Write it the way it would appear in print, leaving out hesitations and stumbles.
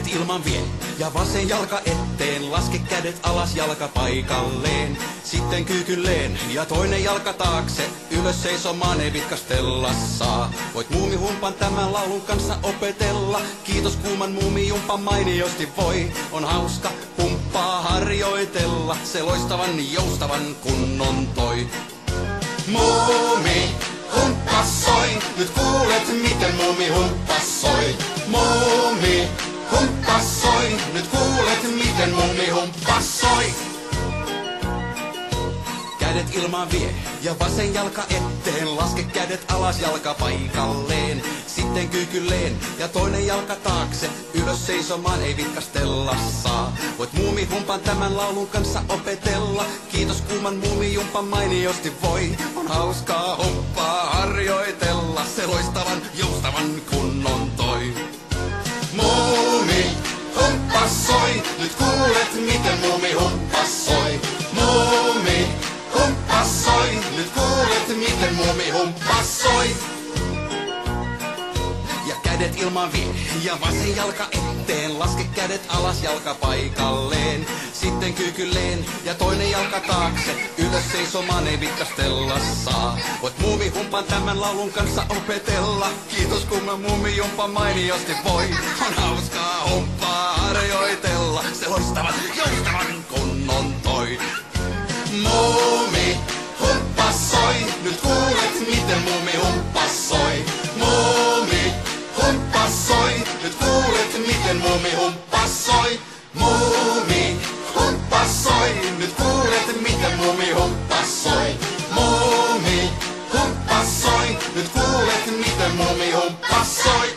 Kädet ilman vie ja vasen jalka eteen, laske kädet alas jalka paikalleen. Sitten kyykylleen ja toinen jalka taakse, ylös seisomaan ei vitkastella saa. Voit muumihumpan tämän laulun kanssa opetella, kiitos kuuman muumijumpan mainiosti voi. On hauska humppaa harjoitella, se loistavan joustavan kunnon toi. Muumi humppa soi, nyt kuulet miten muumi humppa soi. Muumi humppa soi, nyt kuulet miten muumi humppa soi. Kädet ilmaan vie ja vasen jalka eteen, laske kädet alas jalka paikalleen. Sitten kyykylleen ja toinen jalka taakse, ylös seisomaan ei vitkastella saa. Voit muumihumpan tämän laulun kanssa opetella, kiitos kuuman muumijumpan mainiosti voi. On hauskaa humppaa harjoitella, se loistavan joustavan kunnon toi. Muumi humppa soi, nyt kuulet miten muumi humppa soi. Muumi humppa soi, nyt kuulet miten muumi humppa soi. Ja kädet ilmaan vie ja vasen jalka eteen, laske kädet alas jalka paikalleen. Sitten kyykylleen ja toinen jalka taakse, ylös seisomaan ei vitkastella saa. Voit muumihumpan tämän laulun kanssa opetella, kiitos kumman muumijumpan mainiosti voi. On hauskaa humppaa harjoitella, se loistavan joustavan kunnon toi. Muumi humppa soi, nyt kuulet miten muumi humppa soi. Muumi humppa soi, nyt kuulet miten muumi humppa soi. Muumi humppa soi, nyt kuulet miten muumi humppa soi. Muumi humppa soi, nyt kuulet miten muumi humppa soi.